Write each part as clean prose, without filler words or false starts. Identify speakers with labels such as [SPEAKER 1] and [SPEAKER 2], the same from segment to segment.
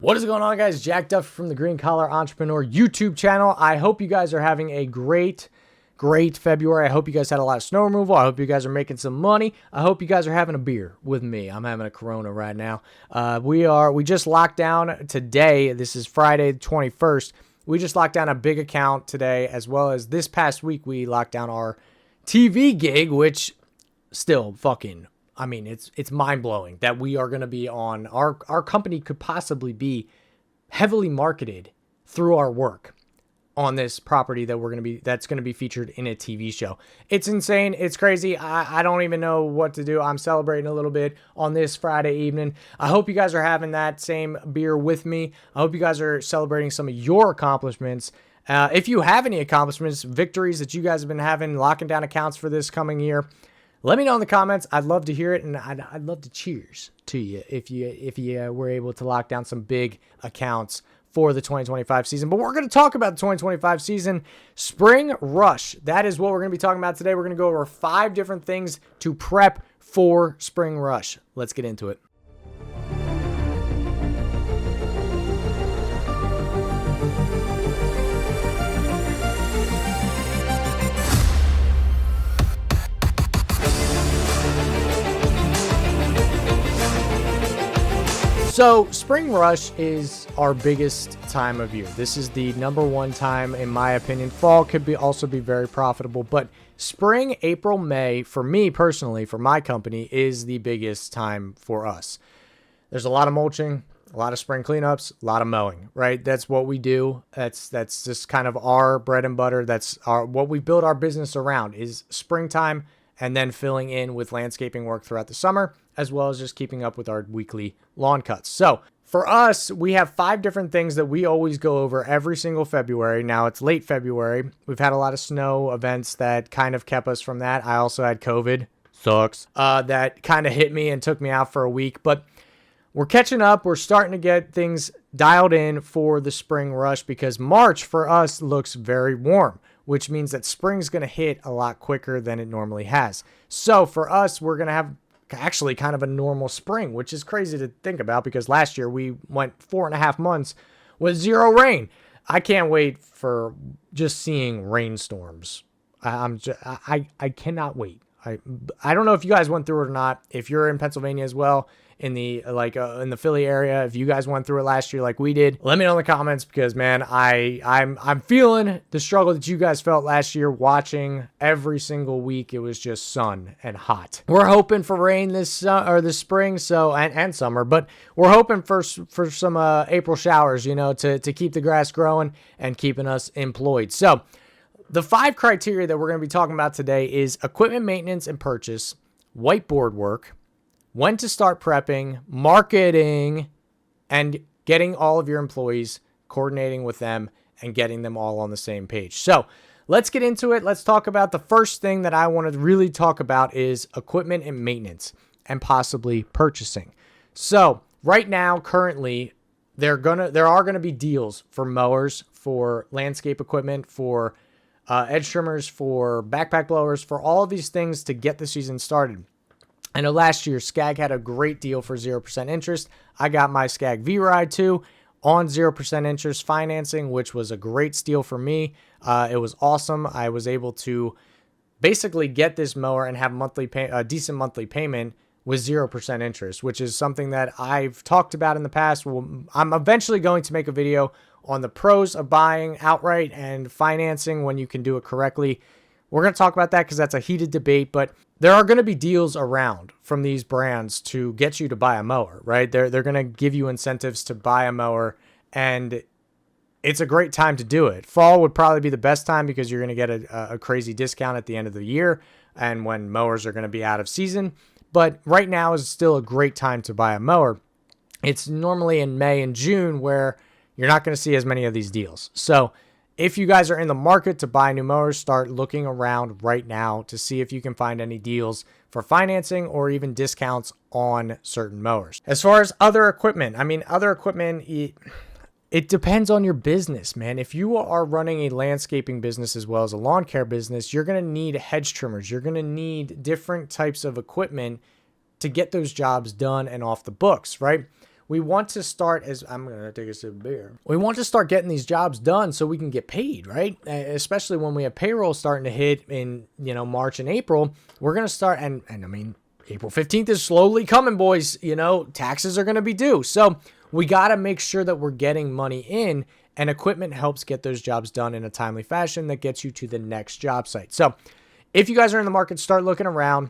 [SPEAKER 1] What is going on, guys? Jack Duff from the Green Collar Entrepreneur YouTube channel. I hope you guys are having a great February. I hope you guys had a lot of snow removal. I hope you guys are making some money. I hope you guys are having a beer with me. I'm having a Corona right now. We just locked down today. This is Friday the 21st. We just locked down a big account today, as well as this past week we locked down our TV gig, which still fucking, I mean, it's mind-blowing that we are going to be on, our company could possibly be heavily marketed through our work on this property that that's going to be featured in a TV show. It's insane. It's crazy. I don't even know what to do. I'm celebrating a little bit on this Friday evening. I hope you guys are having that same beer with me. I hope you guys are celebrating some of your accomplishments. If you have any accomplishments, victories that you guys have been having, locking down accounts for this coming year, let me know in the comments. I'd love to hear it, and I'd love to cheers to you if you were able to lock down some big accounts for the 2025 season. But we're going to talk about the 2025 season, Spring Rush. That is what we're going to be talking about today. We're going to go over 5 different things to prep for Spring Rush. Let's get into it. So Spring Rush is our biggest time of year. This is the number one time, in my opinion. Fall could also be very profitable, but spring, April, May, for me personally, for my company, is the biggest time for us. There's a lot of mulching, a lot of spring cleanups, a lot of mowing, right? That's what we do. That's just kind of our bread and butter. That's what we build our business around is springtime, and then filling in with landscaping work throughout the summer, as well as just keeping up with our weekly lawn cuts. So for us, we have 5 different things that we always go over every single February. Now it's late February. We've had a lot of snow events that kind of kept us from that. I also had COVID. Sucks. That kind of hit me and took me out for a week, but we're catching up. We're starting to get things dialed in for the spring rush because March for us looks very warm, which means that spring's going to hit a lot quicker than it normally has. So for us, we're going to have actually kind of a normal spring, which is crazy to think about because last year we went 4.5 months with 0 rain. I can't wait for just seeing rainstorms. I cannot wait. I don't know if you guys went through it or not. If you're in Pennsylvania as well, in the in the Philly area, if you guys went through it last year like we did, let me know in the comments because man, I'm feeling the struggle that you guys felt last year watching every single week. It was just sun and hot. We're hoping for rain this spring, so and summer, but we're hoping for some April showers, you know, to keep the grass growing and keeping us employed. So the 5 criteria that we're going to be talking about today is equipment maintenance and purchase, whiteboard work, when to start prepping, marketing, and getting all of your employees, coordinating with them, and getting them all on the same page. So let's get into it. Let's talk about the first thing that I want to really talk about is equipment and maintenance and possibly purchasing. So right now, currently, there are gonna be deals for mowers, for landscape equipment, for edge trimmers, for backpack blowers, for all of these things to get the season started. I know last year Skag had a great deal for 0% interest. I got my Skag V-Ride 2 on 0% interest financing, which was a great steal for me. It was awesome. I was able to basically get this mower and have a decent monthly payment with 0% interest, which is something that I've talked about in the past. I'm eventually going to make a video on the pros of buying outright and financing when you can do it correctly. We're going to talk about that because that's a heated debate, but there are going to be deals around from these brands to get you to buy a mower, right? They're going to give you incentives to buy a mower, and it's a great time to do it. Fall would probably be the best time because you're going to get a crazy discount at the end of the year and when mowers are going to be out of season. But right now is still a great time to buy a mower. It's normally in May and June where you're not going to see as many of these deals. So if you guys are in the market to buy new mowers, start looking around right now to see if you can find any deals for financing or even discounts on certain mowers. As far as other equipment, it depends on your business, man. If you are running a landscaping business as well as a lawn care business, you're going to need hedge trimmers. You're going to need different types of equipment to get those jobs done and off the books, right? we want to start, as I'm going to take a sip of beer, we want to start getting these jobs done so we can get paid, right? Especially when we have payroll starting to hit in, March and April, we're going to start, and I mean, April 15th is slowly coming, boys. Taxes are going to be due. So we got to make sure that we're getting money in, and equipment helps get those jobs done in a timely fashion that gets you to the next job site. So if you guys are in the market, start looking around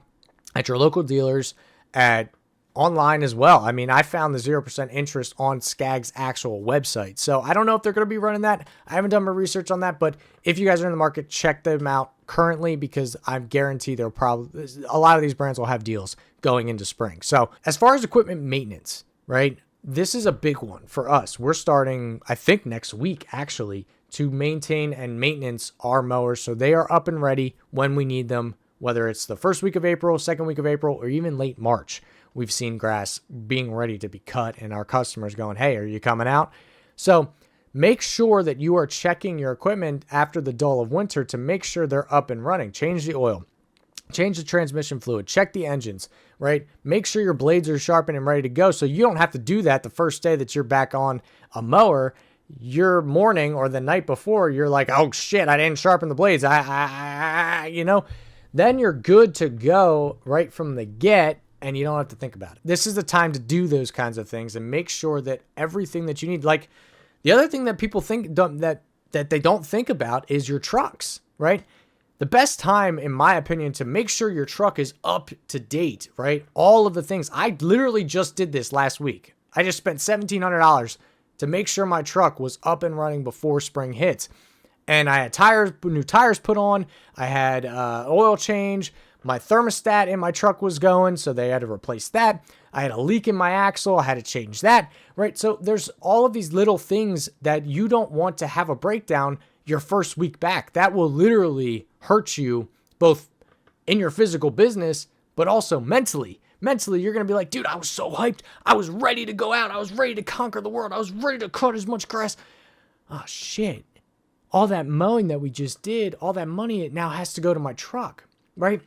[SPEAKER 1] at your local dealers, at online as well. I mean, I found the 0% interest on Skag's actual website. So I don't know if they're going to be running that. I haven't done my research on that, but if you guys are in the market, check them out currently, because I guarantee they'll probably, a lot of these brands will have deals going into spring. So as far as equipment maintenance, right? This is a big one for us. We're starting, I think next week actually, to maintain and maintenance our mowers so they are up and ready when we need them, whether it's the first week of April, second week of April, or even late March. We've seen grass being ready to be cut and our customers going, hey, are you coming out? So make sure that you are checking your equipment after the dull of winter to make sure they're up and running. Change the oil, change the transmission fluid, check the engines, right? Make sure your blades are sharpened and ready to go, so you don't have to do that the first day that you're back on a mower. Your morning or the night before, you're like, oh shit, I didn't sharpen the blades. Then you're good to go right from the get, and you don't have to think about it. This is the time to do those kinds of things and make sure that everything that you need, like the other thing that people think that they don't think about is your trucks, right? The best time, in my opinion, to make sure your truck is up to date, right? All of the things. I literally just did this last week. I just spent $1,700 to make sure my truck was up and running before spring hits. And I had new tires put on. I had oil change. My thermostat in my truck was going, so they had to replace that. I had a leak in my axle. I had to change that, right? So there's all of these little things that you don't want to have a breakdown your first week back. That will literally hurt you both in your physical business, but also mentally. Mentally, you're going to be like, dude, I was so hyped. I was ready to go out. I was ready to conquer the world. I was ready to cut as much grass. Oh, shit. All that mowing that we just did, all that money, it now has to go to my truck, right?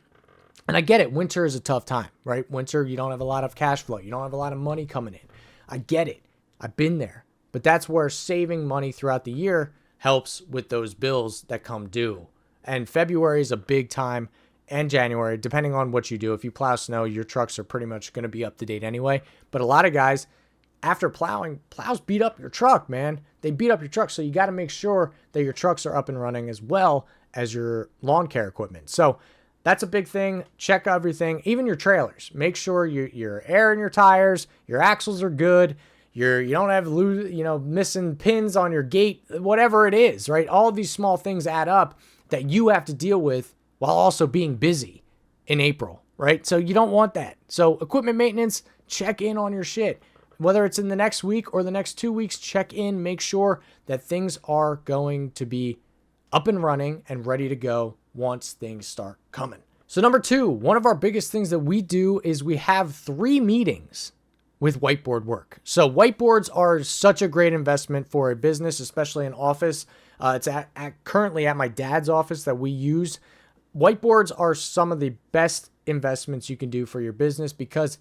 [SPEAKER 1] And I get it. Winter is a tough time, right? Winter, you don't have a lot of cash flow. You don't have a lot of money coming in. I get it. I've been there. But that's where saving money throughout the year helps with those bills that come due. And February is a big time, and January, depending on what you do. If you plow snow, your trucks are pretty much going to be up to date anyway. But a lot of guys, after plowing, plows beat up your truck, man. They beat up your truck. So you got to make sure that your trucks are up and running as well as your lawn care equipment. So that's a big thing. Check everything, even your trailers. Make sure your air in your tires, your axles are good. You don't have missing pins on your gate, whatever it is, right? All of these small things add up that you have to deal with while also being busy in April, right? So you don't want that. So equipment maintenance, check in on your shit. Whether it's in the next week or the next 2 weeks, check in, make sure that things are going to be up and running and ready to go once things start coming. So number 2, one of our biggest things that we do is we have 3 meetings with whiteboard work. So whiteboards are such a great investment for a business, especially an office. It's currently at my dad's office that we use. Whiteboards are some of the best investments you can do for your business because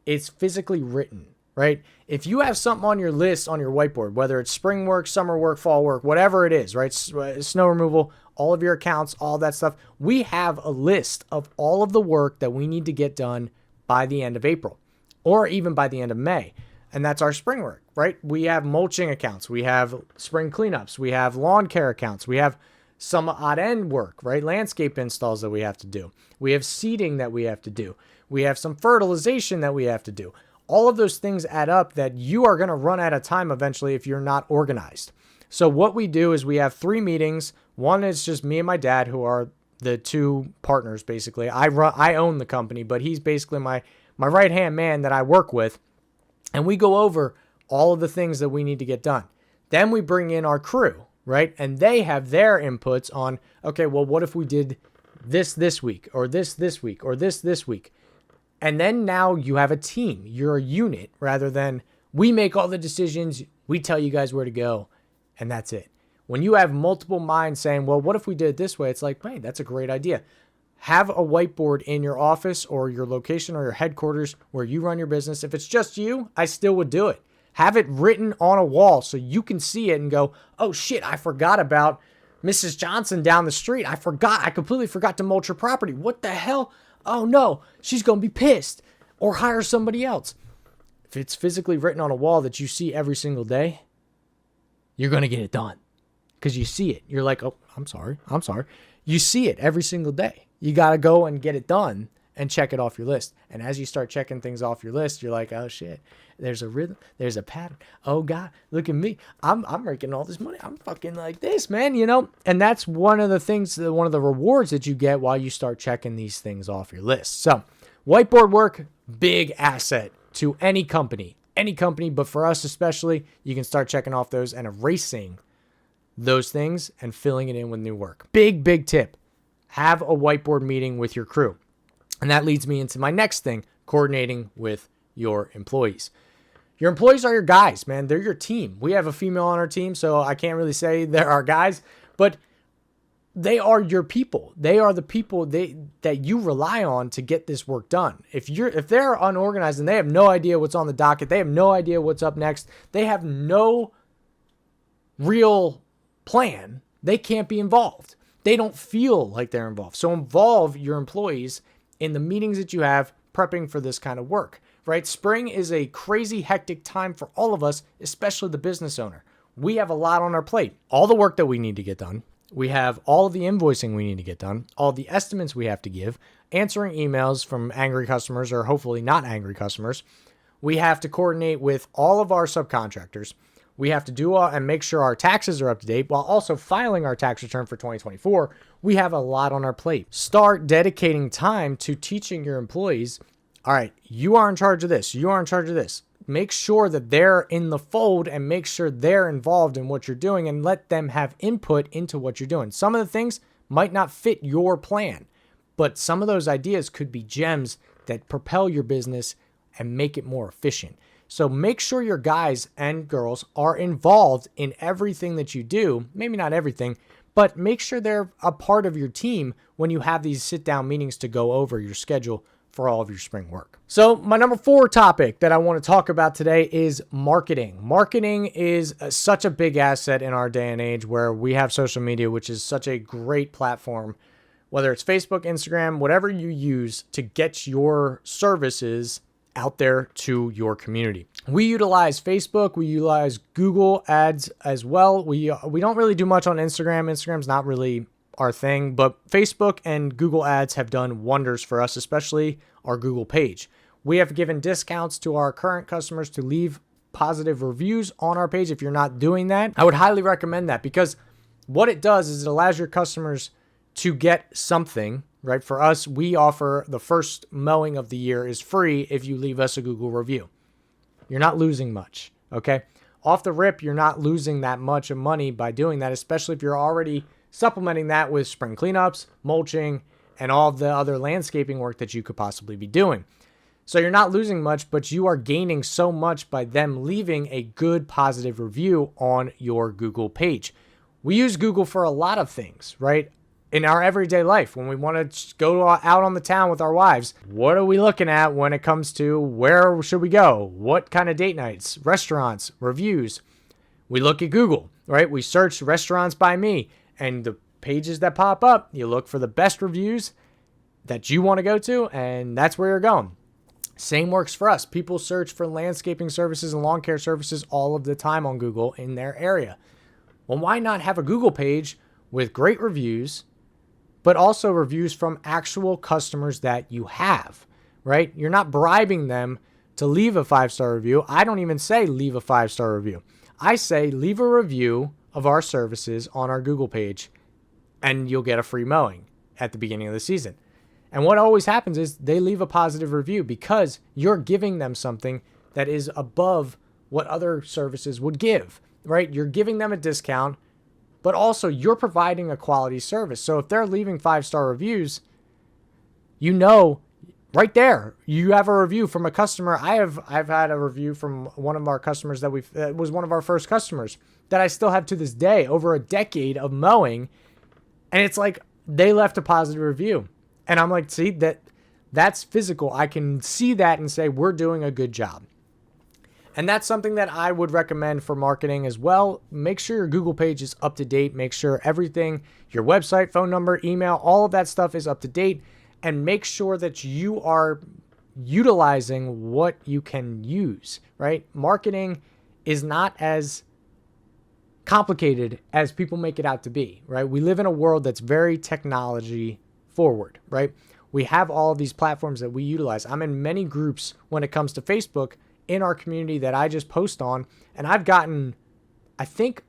[SPEAKER 1] it's physically written, right? If you have something on your list on your whiteboard, whether it's spring work, summer work, fall work, whatever it is, right? Snow removal, all of your accounts, all that stuff. We have a list of all of the work that we need to get done by the end of April or even by the end of May. And that's our spring work, right? We have mulching accounts. We have spring cleanups. We have lawn care accounts. We have some odd end work, right? Landscape installs that we have to do. We have seeding that we have to do. We have some fertilization that we have to do. All of those things add up that you are going to run out of time eventually if you're not organized. So what we do is we have 3 meetings. One is just me and my dad, who are the 2 partners, basically. I own the company, but he's basically my right-hand man that I work with. And we go over all of the things that we need to get done. Then we bring in our crew, right? And they have their inputs on, okay, well, what if we did this week, or this week, or this week? And then now you have a team. You're a unit rather than we make all the decisions, we tell you guys where to go, and that's it. When you have multiple minds saying, well, what if we did it this way? It's like, hey, that's a great idea. Have a whiteboard in your office or your location or your headquarters where you run your business. If it's just you, I still would do it. Have it written on a wall so you can see it and go, oh shit, I forgot about Mrs. Johnson down the street. I completely forgot to mulch her property. What the hell? Oh no, she's going to be pissed. Or hire somebody else. If it's physically written on a wall that you see every single day, you're going to get it done. Because you see it. You're like, oh, I'm sorry. You see it every single day. You got to go and get it done and check it off your list. And as you start checking things off your list, you're like, oh shit, there's a rhythm, there's a pattern. Oh God, look at me. I'm making all this money. I'm fucking like this, man, you know? And that's one of the things, one of the rewards that you get while you start checking these things off your list. So whiteboard work, big asset to any company, but for us especially, you can start checking off those and erasing those things and filling it in with new work. Big tip. Have a whiteboard meeting with your crew. And that leads me into my next thing, coordinating with your employees. Your employees are your guys, man. They're your team. We have a female on our team, so I can't really say they're our guys, but they are your people. They are the people that you rely on to get this work done. If they're unorganized and they have no idea what's on the docket, they have no idea what's up next, they have no real plan, they can't be involved. They don't feel like they're involved. So involve your employees in the meetings that you have prepping for this kind of work, right? Spring is a crazy hectic time for all of us, especially the business owner. We have a lot on our plate. All the work that we need to get done. We have all of the invoicing we need to get done, all the estimates we have to give, answering emails from angry customers or hopefully not angry customers. We have to coordinate with all of our subcontractors. We have to do and make sure our taxes are up to date while also filing our tax return for 2024. We have a lot on our plate. Start dedicating time to teaching your employees, all right, you are in charge of this. You are in charge of this. Make sure that they're in the fold and make sure they're involved in what you're doing and let them have input into what you're doing. Some of the things might not fit your plan, but some of those ideas could be gems that propel your business and make it more efficient. So make sure your guys and girls are involved in everything that you do. Maybe not everything, but make sure they're a part of your team when you have these sit-down meetings to go over your schedule for all of your spring work. So my number 4 topic that I want to talk about today is marketing. Marketing is such a big asset in our day and age where we have social media, which is such a great platform, whether it's Facebook, Instagram, whatever you use to get your services out there to your community. We utilize Facebook, we utilize Google ads as well. We don't really do much on Instagram. Instagram's not really our thing, but Facebook and Google ads have done wonders for us, especially our Google page. We have given discounts to our current customers to leave positive reviews on our page. If you're not doing that, I would highly recommend that, because what it does is it allows your customers to get something, right? For us, we offer the first mowing of the year is free if you leave us a Google review. You're not losing much, okay? Off the rip, you're not losing that much of money by doing that, especially if you're already supplementing that with spring cleanups, mulching, and all the other landscaping work that you could possibly be doing. So you're not losing much, but you are gaining so much by them leaving a good positive review on your Google page. We use Google for a lot of things, right? In our everyday life, when we want to go out on the town with our wives, what are we looking at when it comes to where should we go? What kind of date nights, restaurants, reviews? We look at Google, right? We search restaurants by me, and the pages that pop up, you look for the best reviews that you want to go to, and that's where you're going. Same works for us. People search for landscaping services and lawn care services all of the time on Google in their area. Well, why not have a Google page with great reviews, but also reviews from actual customers that you have, right? You're not bribing them to leave a 5-star review. I don't even say leave a 5-star review. I say leave a review of our services on our Google page, and you'll get a free mowing at the beginning of the season. And what always happens is they leave a positive review because you're giving them something that is above what other services would give, right? You're giving them a discount, but also you're providing a quality service. So if they're leaving 5-star reviews, you know, right there, you have a review from a customer. I've had a review from one of our customers that was one of our first customers that I still have to this day, over a decade of mowing. And it's like, they left a positive review. And I'm like, see, that's physical. I can see that and say, we're doing a good job. And that's something that I would recommend for marketing as well. Make sure your Google page is up to date. Make sure everything, your website, phone number, email, all of that stuff is up to date. And make sure that you are utilizing what you can use, right? Marketing is not as complicated as people make it out to be, right? We live in a world that's very technology forward, right? We have all of these platforms that we utilize. I'm in many groups when it comes to Facebook in our community that I just post on, and I've gotten, I think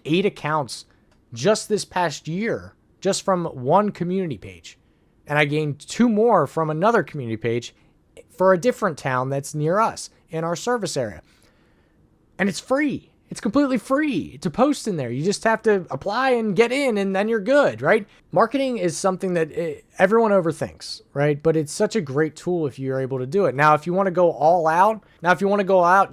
[SPEAKER 1] 8 accounts just this past year, just from one community page. And I gained 2 more from another community page for a different town that's near us in our service area. And it's free. It's completely free to post in there. You just have to apply and get in, and then you're good, right? Marketing is something that everyone overthinks, right? But it's such a great tool if you're able to do it. Now, if you want to go all out,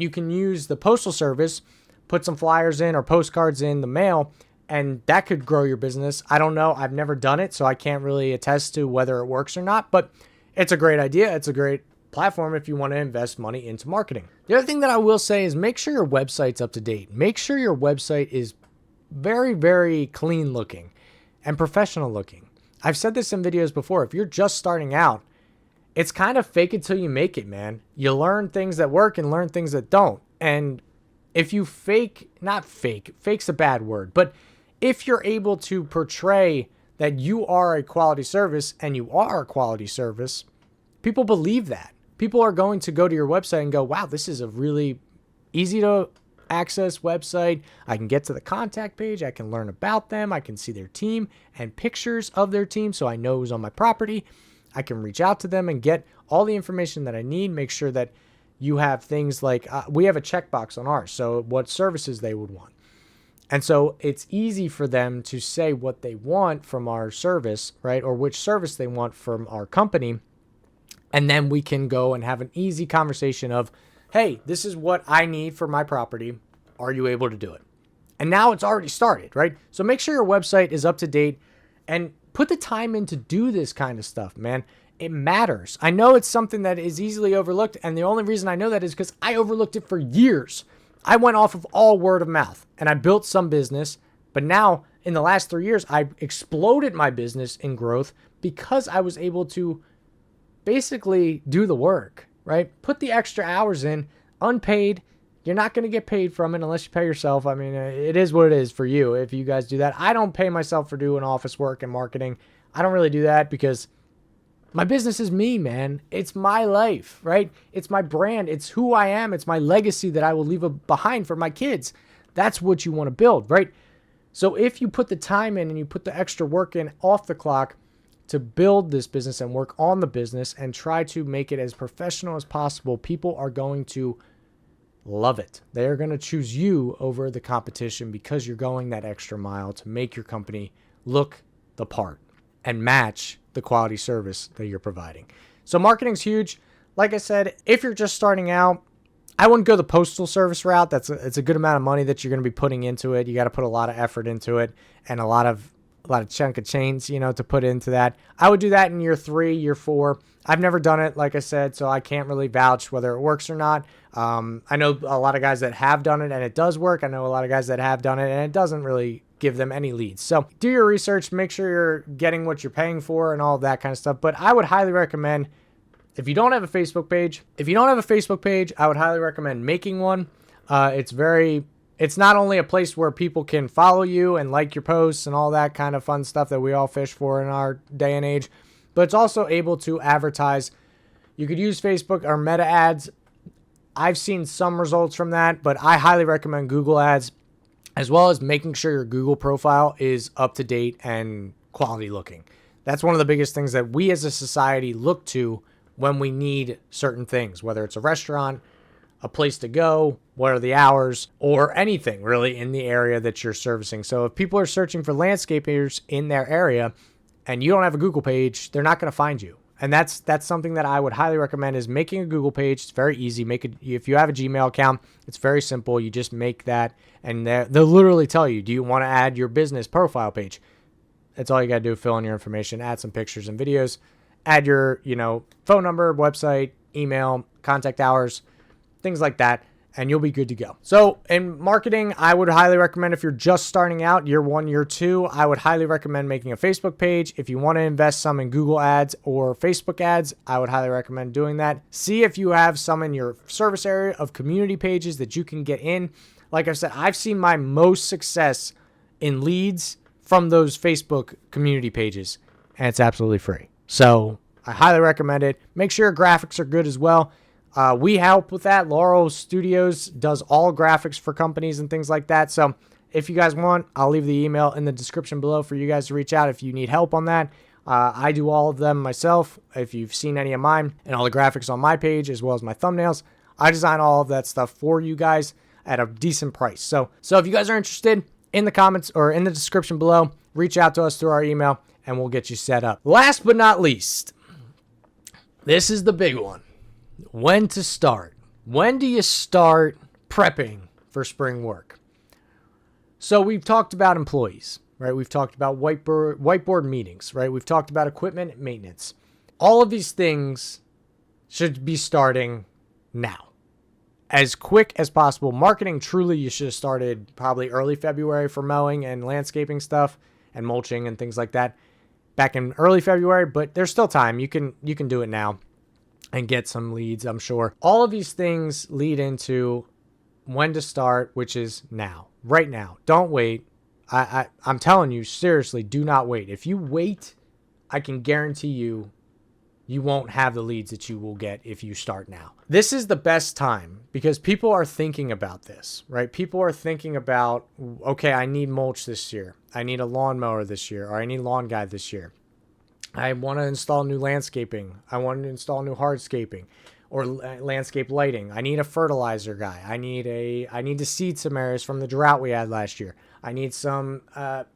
[SPEAKER 1] you can use the postal service, put some flyers in or postcards in the mail, and that could grow your business. I don't know. I've never done it, so I can't really attest to whether it works or not, but it's a great idea. It's a great platform if you want to invest money into marketing. The other thing that I will say is make sure your website's up to date. Make sure your website is very, very clean looking and professional looking. I've said this in videos before. If you're just starting out, it's kind of fake it till you make it, man. You learn things that work and learn things that don't. And if you fake's a bad word, but if you're able to portray that you are a quality service and you are a quality service, people believe that. People are going to go to your website and go, wow, this is a really easy to access website. I can get to the contact page. I can learn about them. I can see their team and pictures of their team so I know who's on my property. I can reach out to them and get all the information that I need. Make sure that you have things like, we have a checkbox on ours, so what services they would want. And so it's easy for them to say what they want from our service, right? Or which service they want from our company. And then we can go and have an easy conversation of, hey, this is what I need for my property. Are you able to do it? And now it's already started, right? So make sure your website is up to date and put the time in to do this kind of stuff, man. It matters. I know it's something that is easily overlooked. And the only reason I know that is because I overlooked it for years. I went off of all word of mouth and I built some business. But now in the last 3 years, I've exploded my business in growth because I was able to basically do the work, right? Put the extra hours in, unpaid. You're not going to get paid from it unless you pay yourself. I mean, it is what it is for you if you guys do that. I don't pay myself for doing office work and marketing. I don't really do that because my business is me, man. It's my life, right? It's my brand. It's who I am. It's my legacy that I will leave behind for my kids. That's what you want to build, right? So if you put the time in and you put the extra work in off the clock to build this business and work on the business and try to make it as professional as possible, people are going to love it. They are going to choose you over the competition because you're going that extra mile to make your company look the part and match the quality service that you're providing. So marketing's huge. Like I said, if you're just starting out, I wouldn't go the postal service route. It's a good amount of money that you're going to be putting into it. You got to put a lot of effort into it and a lot of chunk of change, to put into that. I would do that in year 3, year 4. I've never done it, like I said, so I can't really vouch whether it works or not. I know a lot of guys that have done it and it does work. I know a lot of guys that have done it and it doesn't really give them any leads. So do your research, make sure you're getting what you're paying for and all of that kind of stuff. But I would highly recommend, if you don't have a Facebook page, I would highly recommend making one. It's not only a place where people can follow you and like your posts and all that kind of fun stuff that we all fish for in our day and age, but it's also able to advertise. You could use Facebook or Meta ads. I've seen some results from that, but I highly recommend Google ads, as well as making sure your Google profile is up to date and quality looking. That's one of the biggest things that we as a society look to when we need certain things, whether it's a restaurant, a place to go, what are the hours, or anything really in the area that you're servicing. So if people are searching for landscapers in their area and you don't have a Google page, they're not going to find you. And that's something that I would highly recommend is making a Google page. It's very easy. If you have a Gmail account, it's very simple. You just make that and they'll literally tell you, do you want to add your business profile page? That's all you got to do. Fill in your information, add some pictures and videos, add your, phone number, website, email, contact hours, things like that. and you'll be good to go. So in marketing, I would highly recommend, if you're just starting out, year 1, year 2, I would highly recommend making a Facebook page. If you want to invest some in Google ads or Facebook ads, I would highly recommend doing that. See if you have some in your service area of community pages that you can get in. Like I said, I've seen my most success in leads from those Facebook community pages, and it's absolutely free. So I highly recommend it. Make sure your graphics are good as well. We help with that. Laurel Studios does all graphics for companies and things like that. So if you guys want, I'll leave the email in the description below for you guys to reach out if you need help on that. I do all of them myself. If you've seen any of mine and all the graphics on my page as well as my thumbnails, I design all of that stuff for you guys at a decent price. So if you guys are interested, in the comments or in the description below, reach out to us through our email and we'll get you set up. Last but not least, this is the big one. When to start. When do you start prepping for spring work? So we've talked about employees, right? We've talked about whiteboard meetings, right? We've talked about equipment maintenance. All of these things should be starting now, as quick as possible. Marketing, truly, you should have started probably early February for mowing and landscaping stuff and mulching and things like that back in early February, but there's still time. You can do it now and get some leads, I'm sure. All of these things lead into when to start, which is now, right now. Don't wait. I'm telling you, seriously, do not wait. If you wait, I can guarantee you, you won't have the leads that you will get if you start now. This is the best time because people are thinking about this, right? People are thinking about, okay, I need mulch this year. I need a lawnmower this year, or I need lawn guy this year. I want to install new landscaping. I want to install new hardscaping or landscape lighting. I need a fertilizer guy. I need to seed some areas from the drought we had last year. I need some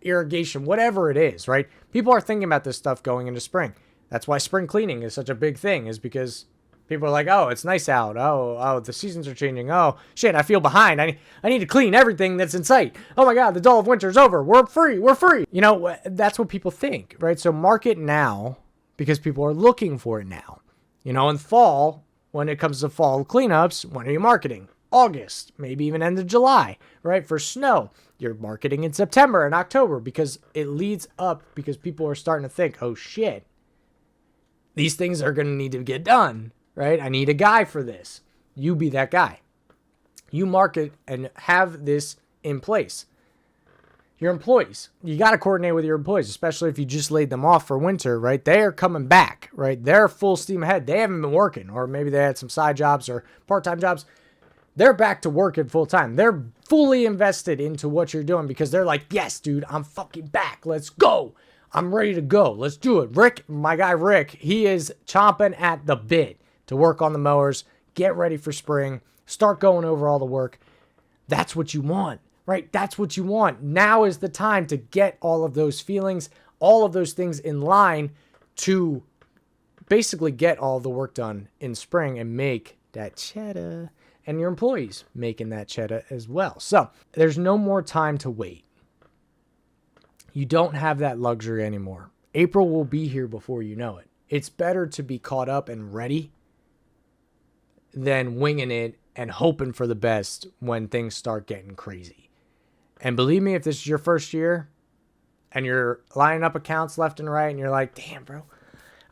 [SPEAKER 1] irrigation, whatever it is, right? People are thinking about this stuff going into spring. That's why spring cleaning is such a big thing, is because people are like, oh, it's nice out. Oh, the seasons are changing. Oh, shit, I feel behind. I need to clean everything that's in sight. Oh my God, the dull of winter's over. We're free. You know, that's what people think, right? So market now because people are looking for it now. You know, in fall, when it comes to fall cleanups, when are you marketing? August, maybe even end of July, right? For snow, you're marketing in September and October because it leads up, because people are starting to think, oh shit, these things are going to need to get done, right? I need a guy for this. You be that guy. You market and have this in place. Your employees, you got to coordinate with your employees, especially if you just laid them off for winter, right? They are coming back, right? They're full steam ahead. They haven't been working, or maybe they had some side jobs or part-time jobs. They're back to working full time. They're fully invested into what you're doing because they're like, yes, dude, I'm fucking back. Let's go. I'm ready to go. Let's do it. Rick, my guy Rick, he is chomping at the bit to work on the mowers, get ready for spring, start going over all the work. That's what you want, right? That's what you want. Now is the time to get all of those feelings, all of those things in line to basically get all the work done in spring and make that cheddar, and your employees making that cheddar as well. So there's no more time to wait. You don't have that luxury anymore. April will be here before you know it. It's better to be caught up and ready than winging it and hoping for the best when things start getting crazy. And believe me, if this is your first year and you're lining up accounts left and right and you're like, damn, bro,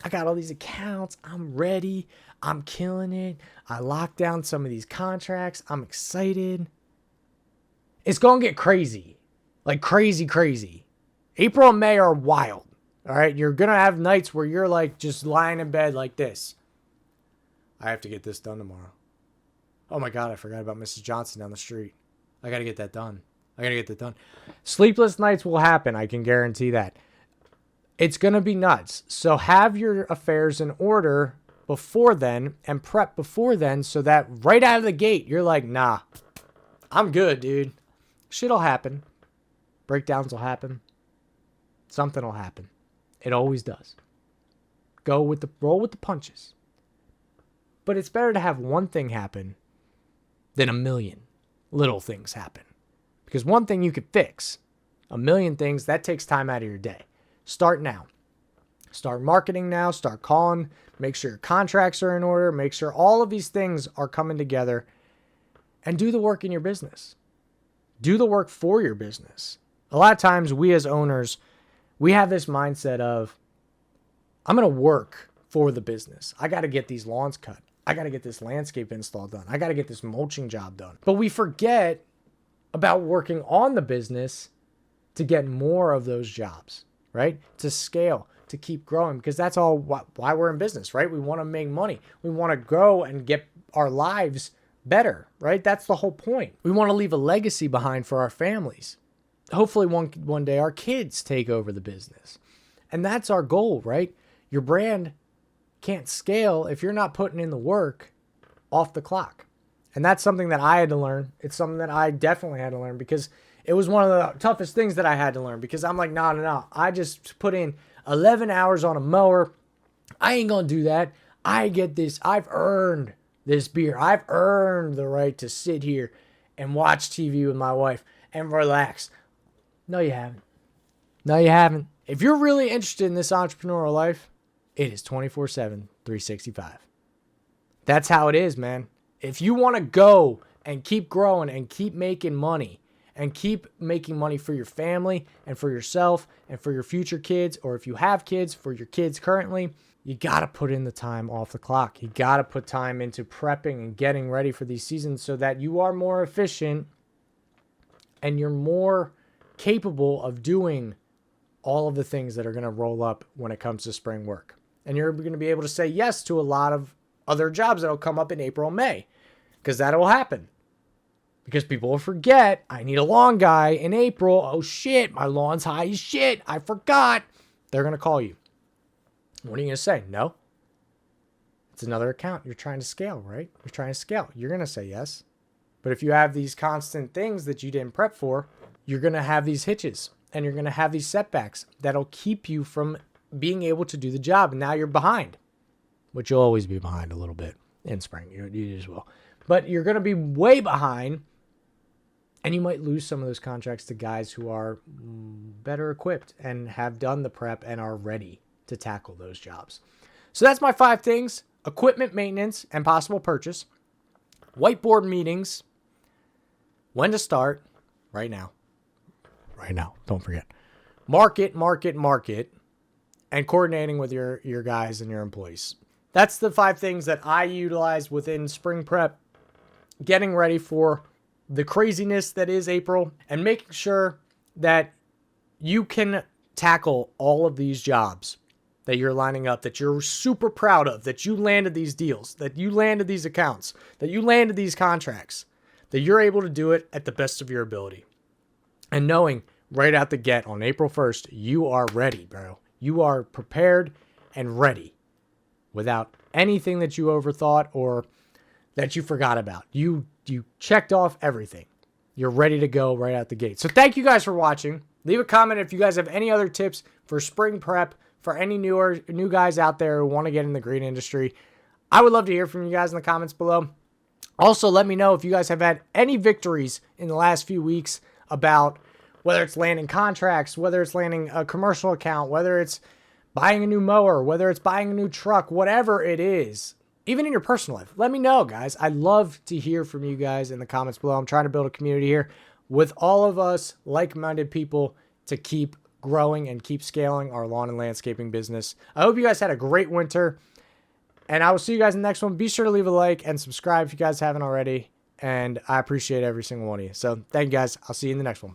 [SPEAKER 1] I got all these accounts. I'm ready. I'm killing it. I locked down some of these contracts. I'm excited. It's going to get crazy. Like crazy. April and May are wild. All right. You're going to have nights where you're like just lying in bed like this. I have to get this done tomorrow. Oh my God, I forgot about Mrs. Johnson down the street. I got to get that done. Sleepless nights will happen. I can guarantee that. It's going to be nuts. So have your affairs in order before then and prep before then so that right out of the gate, you're like, nah, I'm good, dude. Shit'll happen. Breakdowns will happen. Something will happen. It always does. Roll with the punches. But it's better to have one thing happen than a million little things happen. Because one thing you could fix. A million things, that takes time out of your day. Start now. Start marketing now. Start calling. Make sure your contracts are in order. Make sure all of these things are coming together. and do the work in your business. Do the work for your business. A lot of times we as owners, we have this mindset of, I'm going to work for the business. I got to get these lawns cut. I got to get this landscape install done. I got to get this mulching job done. But we forget about working on the business to get more of those jobs, right? To scale, to keep growing, because that's all why we're in business, right? We want to make money. We want to grow and get our lives better, right? That's the whole point. We want to leave a legacy behind for our families. Hopefully one day our kids take over the business. And that's our goal, right? Your brand can't scale if you're not putting in the work off the clock. And that's something that I had to learn. It's something that I definitely had to learn, because it was one of the toughest things that I had to learn, because I'm like, no. I just put in 11 hours on a mower. I ain't going to do that. I get this. I've earned this beer. I've earned the right to sit here and watch TV with my wife and relax. No, you haven't. No, you haven't. If you're really interested in this entrepreneurial life, it is 24/7, 365. That's how it is, man. If you want to go and keep growing and keep making money and keep making money for your family and for yourself and for your future kids, or if you have kids, for your kids currently, you got to put in the time off the clock. You got to put time into prepping and getting ready for these seasons so that you are more efficient and you're more capable of doing all of the things that are going to roll up when it comes to spring work. And you're going to be able to say yes to a lot of other jobs that will come up in April and May, because that will happen. Because people will forget, I need a lawn guy in April. Oh shit, my lawn's high as shit. I forgot. They're going to call you. What are you going to say? No. It's another account. You're trying to scale, right? You're trying to scale. You're going to say yes. But if you have these constant things that you didn't prep for, you're going to have these hitches and you're going to have these setbacks that'll keep you from being able to do the job. And now you're behind, which you'll always be behind a little bit in spring. You just will. But you're going to be way behind, and you might lose some of those contracts to guys who are better equipped and have done the prep and are ready to tackle those jobs. So that's my 5 things: equipment maintenance and possible purchase, whiteboard meetings, when to start, right now, don't forget, market, and coordinating with your guys and your employees. That's the 5 things that I utilize within spring prep, getting ready for the craziness that is April, and making sure that you can tackle all of these jobs that you're lining up, that you're super proud of, that you landed these deals, that you landed these accounts, that you landed these contracts, that you're able to do it at the best of your ability. And knowing right out the gate on April 1st, you are ready, bro. You are prepared and ready without anything that you overthought or that you forgot about. You checked off everything. You're ready to go right out the gate. So thank you guys for watching. Leave a comment if you guys have any other tips for spring prep for any new guys out there who want to get in the green industry. I would love to hear from you guys in the comments below. Also, let me know if you guys have had any victories in the last few weeks about whether it's landing contracts, whether it's landing a commercial account, whether it's buying a new mower, whether it's buying a new truck, whatever it is, even in your personal life. Let me know, guys. I'd love to hear from you guys in the comments below. I'm trying to build a community here with all of us like-minded people to keep growing and keep scaling our lawn and landscaping business. I hope you guys had a great winter, and I will see you guys in the next one. Be sure to leave a like and subscribe if you guys haven't already, and I appreciate every single one of you. So thank you guys. I'll see you in the next one.